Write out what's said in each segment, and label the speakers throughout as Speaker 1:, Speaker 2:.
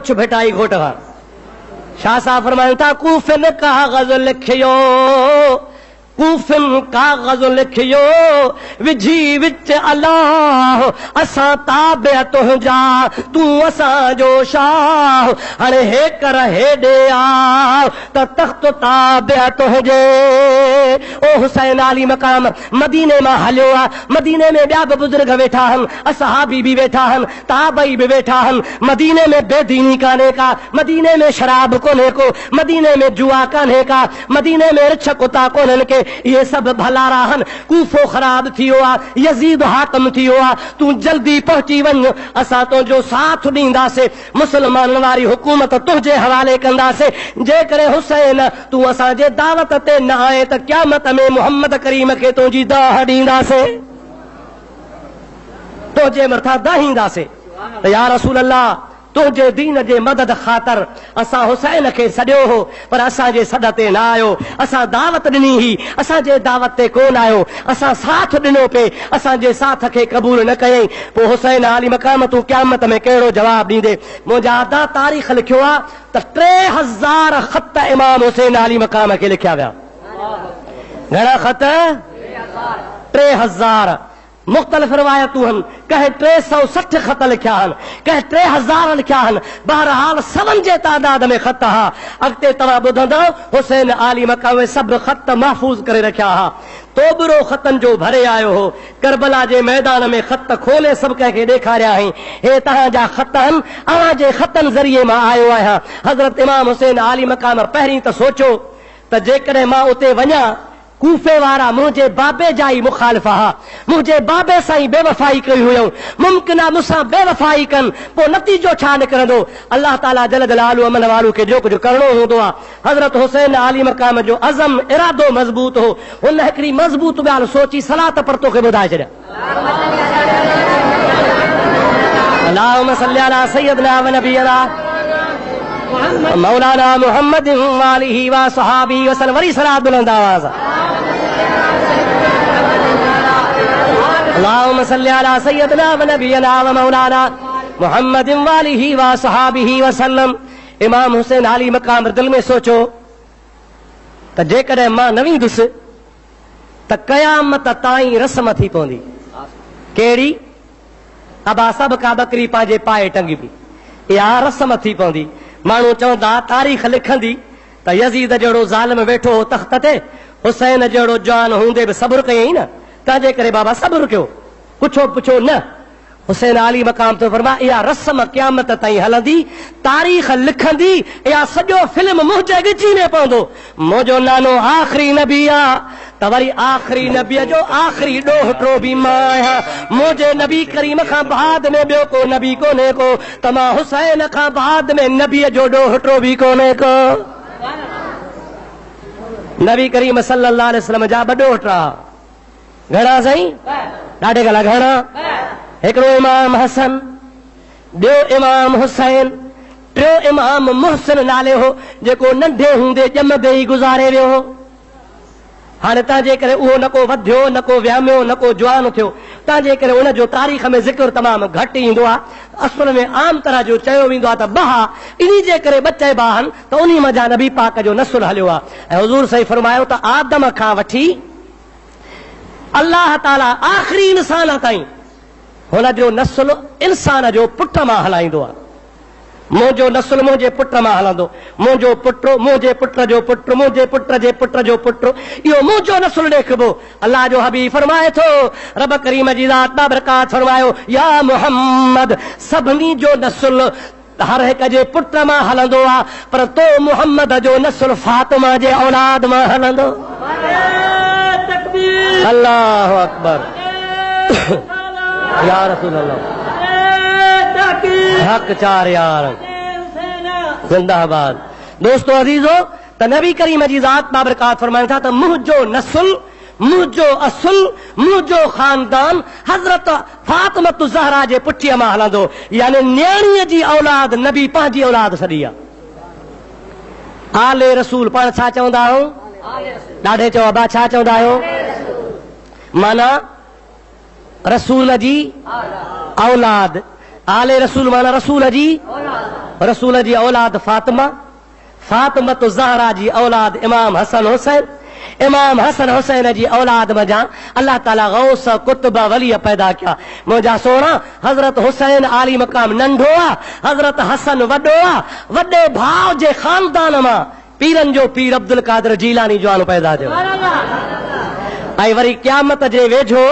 Speaker 1: पुछ भेटाई घोट खां शाह साहब फरमाइनि था कूफिन कागज़ लिखियो कूफिन कागज़ लिखियो विझी विच अल्लाह असां ताबे तुंहिंजा तूं असां जो शाह हाणे हे कर हेॾे आ त तख़्त ताबे तुंहिंजे ओ हुसैन आली मक़ाम मदीने मां हलियो आहे मदीने में ॿिया बि बुज़ुर्ग वेठा आहिनि असहाबी बि वेठा आहिनि ताबई बि वेठा आहिनि मदीने में बेदीनी कान्हे का मदीने में शराब कोन्हे को मदीने में जुआ कान्हे का मदीने में रिछ कुता कोन्हनि के ये सब भलारा हन कूफो खराब थियो आ यजीद हाकम थियो आ तू जल्दी पहुंची वञ असां तुंहिंजो साथ ॾींदासीं मुसलमान वारी हुकूमत तुंहिंजे हवाले कंदासीं जेकॾहिं हुसैन तू असांजे दावत ते न आए त क़यामत में मोहम्मद करीम खे तुंहिंजी दाह ॾींदासीं तुंहिंजे मथां दाहींदासीं त या रसूल अल्लाह तुंहिंजे दीन जे मदद ख़ातिर असां हुसैन खे सॾियो हो पर असांजे सॾ ते न आयो असां दावत ॾिनी हुई असांजे दावत ते कोन आयो असां साथ ॾिनो पे असांजे साथ खे क़बूल न कयईं पोइ हुसैन आली मक़ाम तूं क़यामत में कहिड़ो जवाब ॾींदे मुंहिंजा अदा तारीख़ लिखियो आहे त 3000 ख़त इमाम हुसैन आली मक़ाम खे लिखिया विया घणा ख़त 3000 मुख़्तलिफ़ रिवायतूं आहिनि कंहिं 360 ख़त लिखिया आहिनि कंहिं 3000 लिखिया आहिनि बहरहाल सभनि जे तादाद में ख़त हा अॻिते तव्हां ॿुधंदव हुसैन आली मक़ाम सभु ख़त महफ़ूज़ करे रखिया हा तोबरो ख़तनि जो भरे आयो हो करबला जे मैदान में ख़त खोले सभु कंहिंखे ॾेखारिया आहिनि हे तव्हांजा ख़त आहिनि अव्हां जे ख़तनि ज़रिए मां आयो आहियां हज़रत इमाम हुसैन आली मक़ाम पहिरीं त सोचो त जेकॾहिं मां उते वञा कूफे वारा मुंहिंजे बाबे जा ई मुखालिफ़ हा मुंहिंजे बाबे सां ई बेवफ़ाई कई हुयूं मुमकिन आहे मूंसां बेवफ़ाई कनि पोइ नतीजो छा निकिरंदो अल्लाह ताला जल जलालु अमन वालू खे जो कुझु करणो हूंदो आहे हज़रत हुसैन आली मक़ाम जो अज़म इरादो मज़बूत हो हुन हिकिड़ी मज़बूत ॻाल्हि सोची सलात पर तोखे ॿुधाए छॾिया अल्लाहुम्मा सल्ली अला सय्यदना व नबियना मौलाना मुहम्मद वालिही व सहाबी वसल्लम वरी सलात बुलंद आवाज़ अल्लाहुम्मा सल्ली अला सय्यदना व नबियना व मौलाना मुहम्मद वालिही व सहाबी वसल्लम इमाम हुसैन आली मक़ाम दिल में सोचो त जेकॾहिं मां न वेंदुसि त क़यामत ताईं रस्म थी पवंदी कहिड़ी अबा सभ का बकरी पंहिंजे पाए टंगी पई इहा रस्म थी पवंदी माण्हू चवंदा तारीख़ लिखंदी त यज़ीद जहिड़ो ज़ालिम वेठो हो तख़्त ते हुसैन जहिड़ो जवान हूंदे बि सब्र कयईं न तंहिंजे करे बाबा सब्र कयो पुछो पुछो न हुसैन आली मक़ाम ते फरमा इहा रस्म क़यामत ताईं हलंदी तारीख़ लिखंदी इहा सॼो फिल्म मुंहिंजे ॻिची में पवंदो मुंहिंजो नानो आख़िरी नबी आहे त वरी आख़िरी नबीअ जो आख़िरी ॾोहिटो बि मां आहियां मुंहिंजे नबी करीम खां बाद में ॿियो को नबी कोन्हे को त मां हुसैन खां बाद में नबीअ जो ॾोहिटो बि कोन्हे को नबी करीम सल्लल्लाहु अलैहि वसल्लम जा ॿ ॾोहिटा घणा साईं ॾाढे गला घणा हिकिड़ो इमाम हसन ॿियो इमाम हुसैन टियों इमाम मुहसिन नाले हो जेको नंढे हूंदे ॼमंदे ई गुज़ारे वियो हो हाणे तंहिंजे करे उहो न को वधियो न को वियामियो न को जवान थियो तंहिंजे करे उनजो तारीख़ में ज़िक्र तमामु घटि ईंदो आहे असुल में आम तरह जो चयो वेंदो आहे त बहा इन जे करे ॿ चइबा आहिनि त उन मज़ा नबी पाक जो नसुल हलियो आहे ऐं हुज़ूर सही फरमायो त आदम खां वठी अल्लाह ताला आख़िरी इंसान ताईं हुनजो नसुल इंसान जो पुट मां हलाईंदो आहे मुंहिंजो नसुल मुंहिंजे पुट मां हलंदो मुंहिंजो पुटु मुंहिंजे पुट जो पुटु मुंहिंजे पुट जे पुट जो पुटु इहो मुंहिंजो नसुल ॾेखिबो अल्लाह जो हबीब फरमाए थो रब करीम जी ज़ात बाबरकात फरमायो या मुहम्मद सभिनी जो नसुल हर हिक जे पुट मां हलंदो आहे पर तो मुहम्मद जो नसुल फातिमा जे औलाद मां हलंदो अल्लाहु अकबर या रसूल अल्लाह हक चार यार जिंदाबाद दोस्तों अजीजो त नबी करीम जी ज़ात बाबरकात फरमाइनि था त मुंहिंजो नसुल मुंहिंजो असुल मुंहिंजो ख़ानदान हज़रत फातिमत ज़हरा जे पुठीअ मां हलंदो यानी न्याणीअ जी औलाद नबी पंहिंजी औलाद सॾी आहे आले रसूल पाण छा चवंदा आहियो ॾाढे चओ अबा छा चवंदा आहियो माना रसूल जी औलाद आले रसूल माना रसूल जी रसूल जी औलाद फातिमा, फातिमत ज़हरा जी औलाद इमाम हसन हुसैन, इमाम हसन हुसैन जी औलाद मजा अल्लाह ताला गौस कुतुब वली पैदा किया। मुंहिंजा सोना हज़रत हुसैन आली मक़ाम नंढो आ, हज़रत हसन वॾो आ। वॾे भाउ जे ख़ानदान मां पीरनि जो पीर अब्दुल कादिर जीलानी जवान पैदा थियो। ऐं वरी क़यामत जे वेझो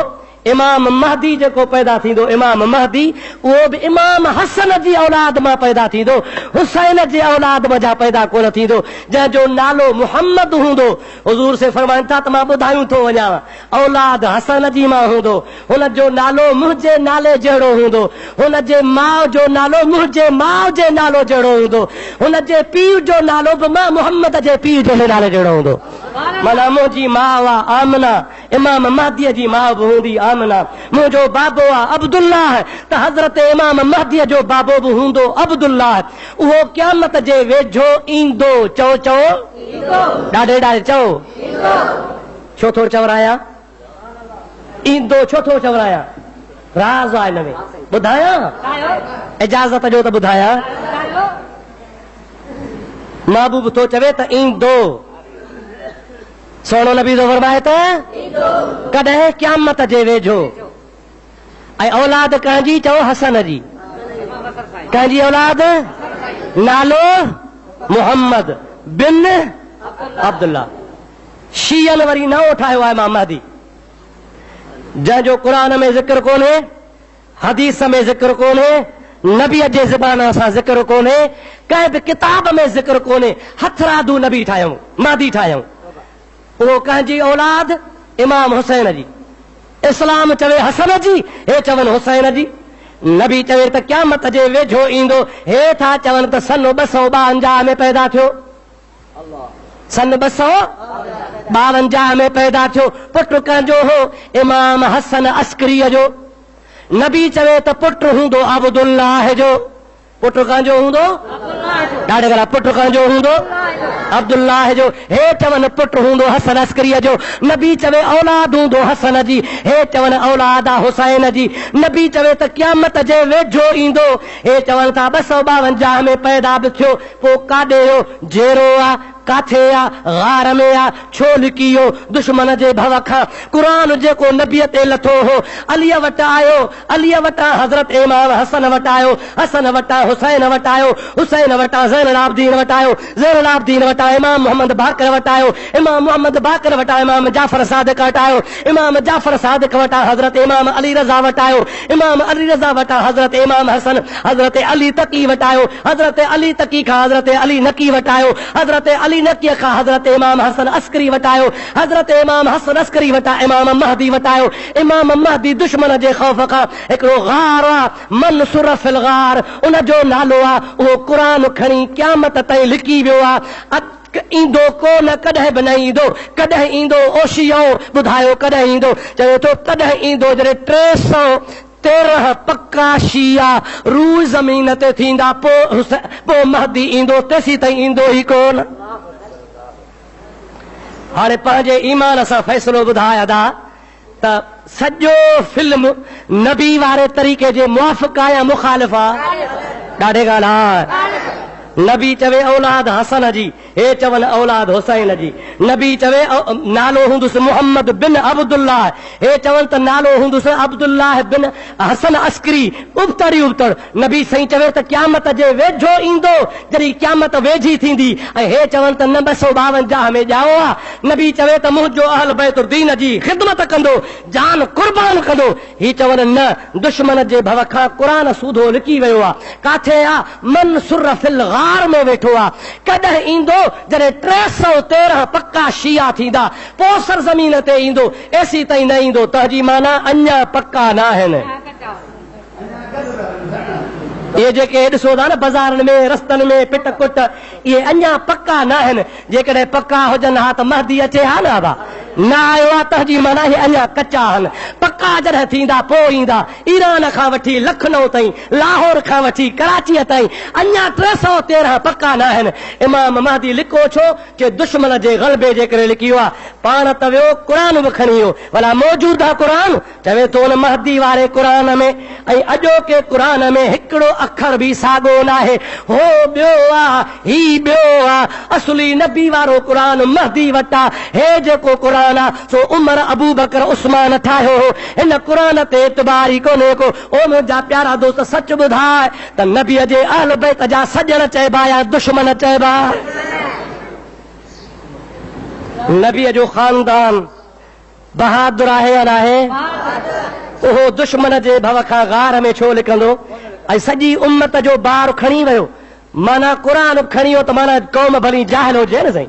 Speaker 1: इमाम महदी जेको पैदा थींदो, इमाम महदी, उहो बि इमाम हसन जी औलाद मां पैदा थींदो, हुसैन जी औलाद मज़ा पैदा कोन थींदो, जंहिंजो नालो मुहम्मद हूंदो। हुज़ूर से फरमाइनि था त मां ॿुधायूं थो वञां, औलाद हसन जी मां हूंदो, हुन जो नालो मुंहिंजे नाले जहिड़ो हूंदो, हुन जे माउ जो नालो मुंहिंजे माउ जे नालो जहिड़ो हूंदो, हुन जे पीउ जो नालो बि मां मुहम्मद जे पीउ जे नाले जहिड़ो हूंदो। माना मुंहिंजी माउ आहे आमना, इमाम महदीअ जी माउ बि हूंदी आमना। मुंहिंजो बाबो आहे अब्दुल्लाह, त हज़रत इमाम महदीअ जो बाबो बि हूंदो अब्दुल्लाह। उहो क़यामत जे वेझो ईंदो। चओ चओ, ॾाढे ॾाढे चओ। छो थो चवराया? ईंदो छो थो चवराया? राज़ आहे हिन में, ॿुधायां? इजाज़त जो त ॿुधायां। महबूब थो चवे त ईंदो। सोनो नबी जो फरमाए त कॾहिं? क़यामत जे वेझो। ऐं औलाद कंहिंजी? चओ हसन जी। कंहिंजी औलाद? नालो मुहम्मद बिन अब्दुल्ला। शीयन वरी नओं ठाहियो आहे इमाम महदी, जंहिंजो क़ुरान में ज़िक्र कोन्हे, हदीस में ज़िक्र कोन्हे, नबीअ जे ज़बान सां ज़िक्र कोन्हे, कंहिं बि किताब में ज़िक्र कोन्हे। हथरादू नबी ठाहियूं, महदी ठाहियूं। उहो कंहिंजी औलाद? इमाम हुसैन जी। इस्लाम चवे हसन जी, हे चवनि हुसैन जी। नबी चवे त क़यामत जे वेझो ईंदो। हे था चवनि त सन 252 में पैदा थियो, सन 252 में पैदा थियो। पुटु कंहिंजो हो? इमाम हसन अस्करीअ जो। नबी चवे त पुटु हूंदो अब्दुल्लाह जो। पुटु कंहिंजो हूंदो? ॾाढे गला। पुटु कंहिंजो हूंदो? अब्दुल्लाह जो। हे चवनि पुटु हूंदो हसन अस्करीअ जो। नबी चवे औलाद हूंदो हसन जी। हे चवनि औलाद आहे हुसैन जी। नबी चवे त क़यामत जे वेझो ईंदो। हे चवनि था 252 में पैदा बि थियो। पोइ काॾे हो? जेरो आहे, काथे आहे? गार में आहे। छो लिकी वियो? दुश्मन जे भव खां। क़ुरान जेको नबीअ ते लथो हो अलीअ वटि आयो, अलीअ वटां हज़रत इमाम हसन वटि आयो, हसन वटां हुसैन वटि आयो, हुसैन वटां ज़ैनुल आबिदीन वटि आयो, ज़ैनुल आबिदीन वटां इमाम मोहम्मद बाक़र वटि आयो, इमाम मोहम्मद बाक़र वटां इमाम जाफ़र सादिक वटि आयो, इमाम जाफ़र सादिक वटां हज़रत इमाम अली रज़ा वटि आयो, इमाम अली रज़ा वटां हज़रत इमाम हसन हज़रत अली तकी वटि आयो, हज़रत अली तकी खां हज़रत अली नकी वटि आयो, हज़रत अली नकीअ खां हज़रत इमाम हसन अस्करी वटि आयो, हज़रत इमाम हसन अस्करी वटां इमाम महदी वटि आयो। इमाम महदी दुश्मन जे ख़ौफ़ खां हिकिड़ो गार आहे, मनसुर फिल गार, उन जो नालो आहे। उहो क़ुरान खणी क़यामत ताईं लिकी वियो आहे। ईंदो कोन, कॾहिं बि न ईंदो। कॾहिं ईंदो? ओशियो ॿुधायो कॾहिं ईंदो? चवे थो तॾहिं ईंदो जॾहिं 313 पक्का शिया रूह ज़मीन ते थींदा, पोइ महदी ईंदो। तेसी ताईं ईंदो ई कोन। हाणे पंहिंजे ईमान सां फ़ैसिलो ॿुधायां त सॼो फिल्म नबी वारे तरीक़े जे मुआफ़िक़ आहे या मुखालिफ़ आहे? ॾाढे ॻाल्हि आहे। नबी चवे औलाद हसन जी, हे चवनि औलाद हुसैन जी। नबी चवे नालो हूंदुसि मुहम्मद बिन अब्दुल्लाह, हे चवनि त नालो हूंदुसि अब्दुल्लाह बिन हसन अस्करी। उबतड़ी उबतड़ नबी साईं चवे त क़यामत जे वेझो ईंदो, जॾहिं क़यामत वेझी थींदी। ऐं हे चवनि त 252 में ॼाओ आहे। नबी चवे त मुंहिंजो अहल बैत दीन जी ख़िदमत कंदो, जान कुर्बान कंदो। ही चवनि न, दुश्मन जे भव खां क़ुरान सूधो लिकी वियो आहे। काथे आहे? मनसुर फिल गार में वेठो आहे। कॾहिं ईंदो? जॾहिं 313 पक्का शिया थींदा, पोइ सरज़मीन ते ईंदो। एसी ताईं न ईंदो। तंहिंजी माना अञा पक्का न आहिनि। ये जेके ॾिसो था न बाज़ारनि में, रस्तनि में पिट कुट, इहे अञा पक्का न आहिनि। जेकॾहिं पक्का हुजनि हा त महदी अचे हा न? बा न आयो आहे, तंहिंजी माना इहे अञा कचा आहिनि। पक्का जॾहिं थींदा पोइ ईंदा। ईरान खां वठी लखनऊ ताईं, लाहौर खां वठी कराचीअ ताईं अञा 313 पक्का न आहिनि। इमाम महदी लिको छो? कि दुश्मन जे ग़लबे जे करे लिकी वियो आहे। पाण त वियो क़ुरान बि खणी वियो, भला मौजूदा क़ुरान चवे थो न महदी वारे क़ुरान में ऐं अॼोके क़ुरान में हिकिड़ो अखर भी सागो ना है हो बियो आ ही बियो आ असली नबी वारो कुरान महदी वटा हे जेको कुरान आ सो उमर अबू बकर उस्मान ठाहियो हो इन कुरान ते एतबारी कोने को ओ मुंहिंजा प्यारा दोस्त सच ॿुधाए त नबीअ जे अहल बैत जा सजण चइबा या दुश्मन चइबा नबीअ जो खानदान बहादुर आहे या न आहे उहो दुश्मन जे भव खां गार में छो लिकंदो ऐं सॼी उम्मत जो बार खणी वियो माना कुरान खणी वियो त माना क़ौम भली जाहिल हुजे न साईं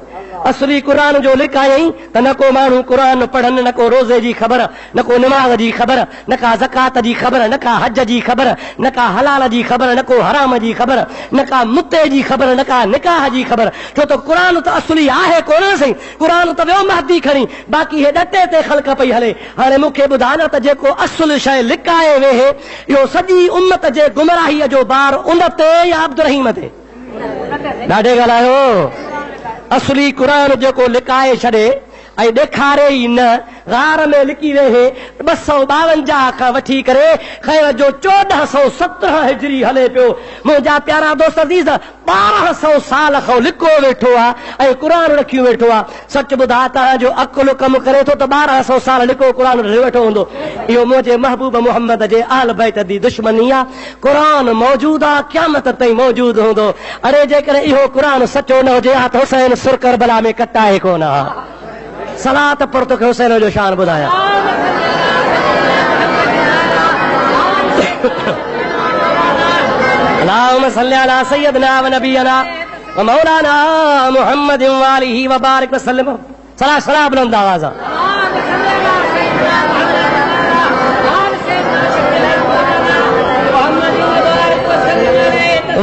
Speaker 1: असली कुरान जो लिकायई त न को माण्हू कुरान पढ़नि न को रोज़े जी ख़बर न को निमाज़ जी ख़बर न का ज़कात जी ख़बर न का हज जी ख़बर न का हलाल जी ख़बर न को हराम जी ख़बर न का मुते जी ख़बर न का निकाह जी ख़बर छो त कुरान त असली आहे कोन साईं कुरान त वियो महदी खणी बाक़ी हे ॾटे ते ख़ल्क़ पई हले हाणे मूंखे ॿुधा न त जेको असुल शइ लिकाए वेहे इहो सॼी उम्मत जे गुमराहीअ जो बार उन ते या अब्दुर्रहीम ते ॾाढे ॻाल्हायो असली कुरान जेको लिकाए छॾे ऐं ॾेखारे ई न गार में लिकी वेहे 252 खां वठी करे ख़ैर जो 1417 हिजरी हले पियो मुंहिंजा प्यारा दोस्त अज़ीज़ 1200 साल खां लिको वेठो आहे ऐं क़ुरान रखियो वेठो आहे सच ॿुधा तव्हांजो अकुल कमु करे थो त 1200 साल लिको क़ुरान वेठो हूंदो इहो मुंहिंजे महबूब मुहम्मद जे आल बैत जी दुश्मनी आहे क़ुरान मौजूदु आहे क़यामत ताईं मौजूदु हूंदो अरे जेकॾहिं इहो क़ुरान सचो न हुजे हा त हुसैन सुर करबला में कटाए कोन हा सलात पर तोखे हुसैन जो शान ॿुधाया अल्लाहुम्मा सल्ली अला सय्यदना व नबियना व मौलाना मुहम्मद व आलिहि व बारिक वसल्लम सला सला बुलंद आवाज़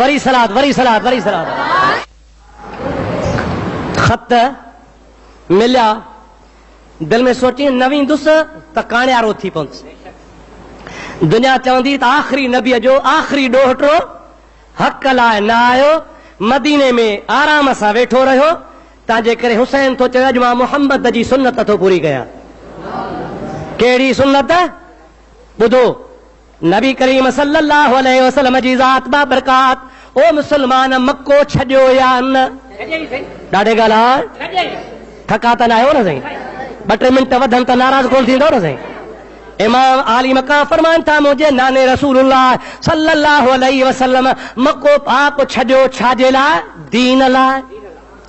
Speaker 1: वरी सलात वरी सलात वरी सलात खत मिलिया दिल में सोची न वेंदुसि त काणियारो थी पवंदुसि दुनिया चवंदी त आख़िरी नबीअ जो आख़िरी ॾोहटो हक़ लाइ न आयो मदीने में आराम सां वेठो रहियो तंहिंजे करे हुसैन थो चए अॼु मां मुहम्मद जी सुन्नत थो पूरी कयां कहिड़ी सुन्नत ॿुधो नबी करीम सल्लल्लाहु अलैहि वसल्लम जी ज़ात बाबरकात ओ मुसलमान मक्को छॾियो या न ॾाढे ॻाल्हि थका त न आहियो न साईं 2-3 मिंट वधनि त नाराज़ कोन थींदो न साईं इमाम आली मकाम फरमाइनि था मुंहिंजे नाने रसूलुल्लाह सल्लल्लाहु अलैहि वसल्लम मक्को पाक छॾियो छाजे लाइ दीन लाइ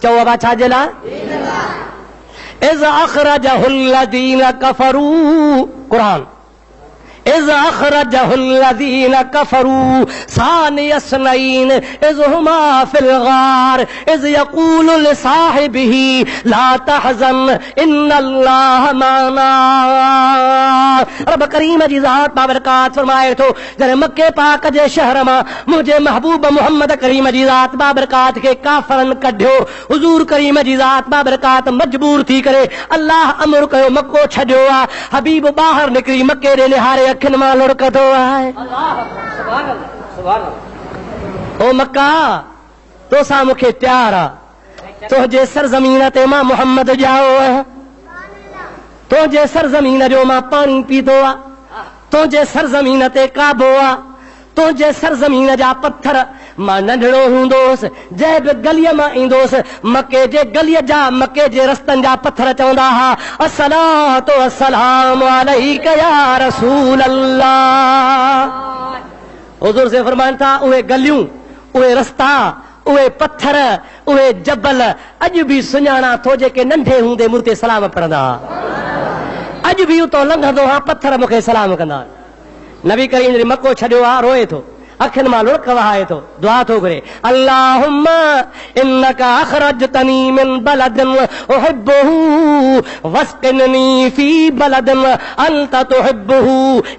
Speaker 1: चओ बाबा छाजे लाइ इज़ अख़रजहुल्लज़ीन कफ़रू क़ुरान इज़ अख़रजहुल्लज़ीन कफ़रू सानिय स्नैन इज़ हुमा फ़िल गार इज़ यक़ूलु लिसाहिबिही ला तहज़न इन्नल्लाह माना रब करीम जी ज़ात बाबरकात फरमाए थो जॾहिं मके पाक जे शहर मां मुंहिंजे महबूब मुहम्मद करीम जी ज़ात बाबरकात खे काफ़रनि कढियो हुज़ूर करीम जी ज़ात बाबरकात मजबूर थी करे अल्लाह अमर कयो मको छॾियो आहे हबीब ॿाहिरि निकिरी मके ॾे निहारे अखियुनि मां लुड़कंदो आहे ओ मक्का तोसां मूंखे प्यार आहे तुंहिंजे सरज़मीन ते मां मुहम्मद ॼाओ आहियां तुंहिंजे सरज़मीन जो मां पाणी पीतो आहे तुंहिंजे सरज़मीन ते काबो आहे तुंहिंजे सरज़मीन जा पत्थर मां नंढड़ो हूंदोसि जंहिं बि गलीअ मां ईंदोसि मके जे गलीअ जा मके जे रस्तनि जा पत्थर चवंदा हा अस्सलातु वस्सलामु अलैका या रसूल अल्लाह हुज़ूर से फरमाइनि था उहे गलियूं उहे रस्ता उहे पत्थर उहे जबल अॼु बि सुञाणा थो जेके नंढे हूंदे मूं ते सलाम पढ़ंदा अॼु बि उतो लंघंदो हा पत्थर मूंखे सलाम कंदा नबी करीम जॾहिं मको छॾियो आहे रोए थो अखियुनि मां लुड़क वहाए थो दुआ थो करे अल्लाहुम्मा इन्नका अखरजतनी मिन बलदिन उहिब्बुहु वस्किनी फी बलदिन अंत तुहिब्बुहु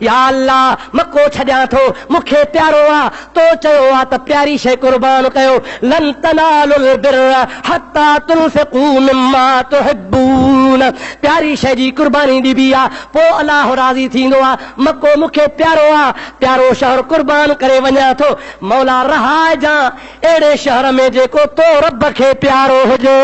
Speaker 1: या अल्लाह मको छॾियां थो मूंखे प्यारो आहे तो चयो आहे त प्यारी शइ कुर्बान कयो लन तनालुल बिर्र हत्ता तुनफिकू मिम्मा तुहिब्बून प्यारी शइ जी कुर्बानी ॾिबी आहे पोइ अल्लाह राज़ी थींदो आहे मको मूंखे प्यारो आहे प्यारो शहर कुर्बान करे वञा थो मौला रहाए जा अहिड़े शहर में जेको तो रब खे प्यारो हुजे